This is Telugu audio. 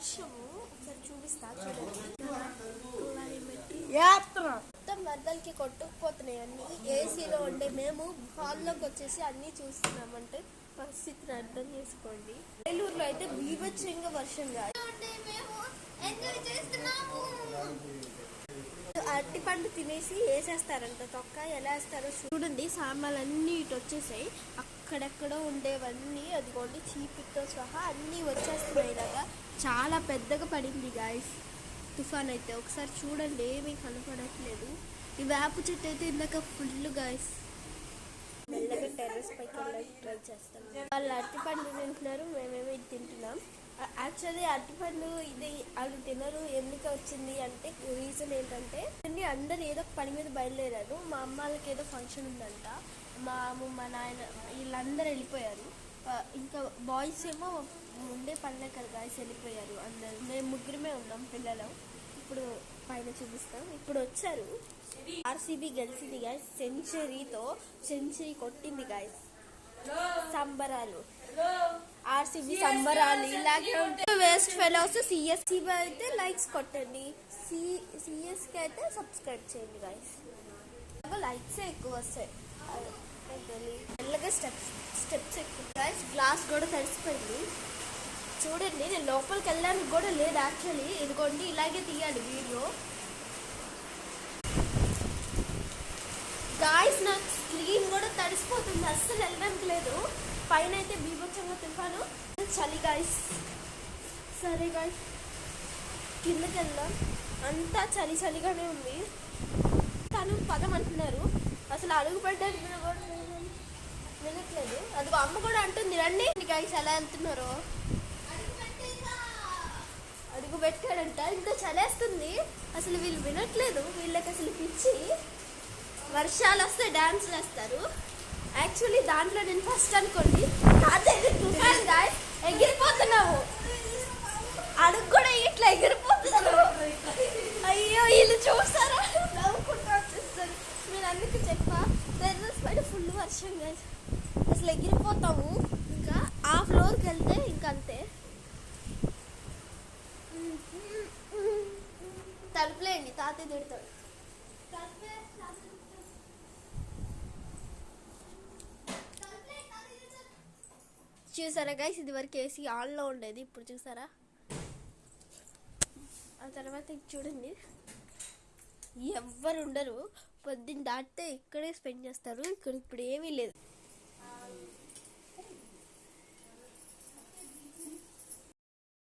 వర్షము ఒకసారి చూపిస్తా చూడండి. మొత్తం వరదలకి కొట్టుకుపోతున్నాయి అన్ని. ఏసీలో ఉండే మేము హాల్లోకి వచ్చేసి అన్ని చూస్తున్నామంటే పరిస్థితిని అర్థం చేసుకోండి. ఏలూరులో అయితే బీభత్సంగా వర్షం కాదు. అరటి పండు తినేసి వేసేస్తారంట తొక్క. ఎలా వేస్తారో చూడండి. సామాన్లు అన్నీ ఇటు వచ్చేసాయి. అక్కడెక్కడో ఉండేవన్నీ అదిగోండి చీపితో సహా అన్నీ వచ్చేస్తున్నాయి. ఇలాగా చాలా పెద్దగా పడింది గాయస్ తుఫాన్ అయితే. ఒకసారి చూడండి, ఏమీ కనపడట్లేదు. ఈ వేప చెట్టు అయితే ఇందాక ఫుల్ గాయస్. మెల్లగా టెర్రస్ పైకి వెళ్ళడానికి ట్రై చేస్తాం. వాళ్ళు అరటిపండు తింటున్నారు, మేమేమో ఇది తింటున్నాం. యాక్చువల్లీ అరటిపండు ఇది వాళ్ళు తినరు. ఎందుకు వచ్చింది అంటే రీజన్ ఏంటంటే అందరు ఏదో పని మీద బయలుదేరారు. మా అమ్మ వాళ్ళకి ఏదో ఫంక్షన్ ఉందంట. మా అమ్మ మా నాయన వీళ్ళందరూ వెళ్ళిపోయారు. ఇంకా బాయ్స్ ఏమో ముందే పండగ కదా గాయస్ వెళ్ళిపోయారు అందరు. మేము ముగ్గురమే ఉన్నాం పిల్లలు. ఇప్పుడు పైన చూపిస్తాం. ఇప్పుడు వచ్చారు. ఆర్సీబీ గెలిచింది గాయస్. సెంచరీ కొట్టింది గాయస్. సంబరాలు ఆర్సీబీ సంబరాలు ఇలాగే ఉంటాయి. వేస్ట్ ఫెలోస్ సిఎస్సి అయితే లైక్స్ కొట్టండి. సిఎస్కి అయితే సబ్స్క్రైబ్ చేయండి గాయస్. లైక్స్ ఎక్కువ వస్తాయి. మెల్లగా స్టెప్స్ ఎక్కువ గాయస్. గ్లాస్ కూడా తడిసిపోయింది చూడండి. నేను లోపలికి వెళ్ళడానికి కూడా లేదు యాక్చువల్లీ. ఇదిగోండి ఇలాగే తీయాలి వీడియో గాయస్. నాకు స్క్రీన్ కూడా తడిసిపోతుంది, అస్సలు వెళ్ళడానికి లేదు. పైన అయితే బీభత్సంగా తుఫాను, చలి గాయస్. సరే గాయస్ కిందకి వెళ్దాం. అంతా చలిగానే ఉంది. తను పదం అంటున్నారు, అసలు అడుగు పెట్టడానికి వినట్లేదు. అదిగో అమ్మ కూడా అంటుంది రండి గాయస్. ఎలా వెళ్తున్నారో అడుగు పెట్టాడంట. ఇంత చలేస్తుంది, అసలు వీళ్ళు వినట్లేదు. వీళ్ళకి అసలు పిచ్చి. వర్షాలు వస్తే డాన్స్ వేస్తారు. యాక్చువల్లీ దాంట్లో నేను ఫస్ట్ అనుకోండి. అదే తుఫాన్ గాయస్. ఎగిరిపోతున్నావు, అడుగు కూడా ఇట్లా ఎగిరిపోతున్నావు. అయ్యో వీళ్ళు చూస్తారా, నవ్వుకుంటూ వచ్చేస్తారు. నేను అందుకు చెప్పా టెర్రస్ పైన ఫుల్ వర్షం గాయస్. అసలు ఎగిరిపోతాము. ఇంకా ఆ ఫ్లోర్కి వెళ్తే ఇంకా అంతే. తలుపులేండి, తాతయ్య తిడతాడు. చూసారా గైస్, ఇది వరకు ఏసీ ఆన్లో ఉండేది, ఇప్పుడు చూసారా. ఆ తర్వాత చూడండి ఎవ్వరు ఉండరు. పొద్దున్న దాటితే ఇక్కడే స్పెండ్ చేస్తారు. ఇక్కడ ఇప్పుడు ఏమీ లేదు.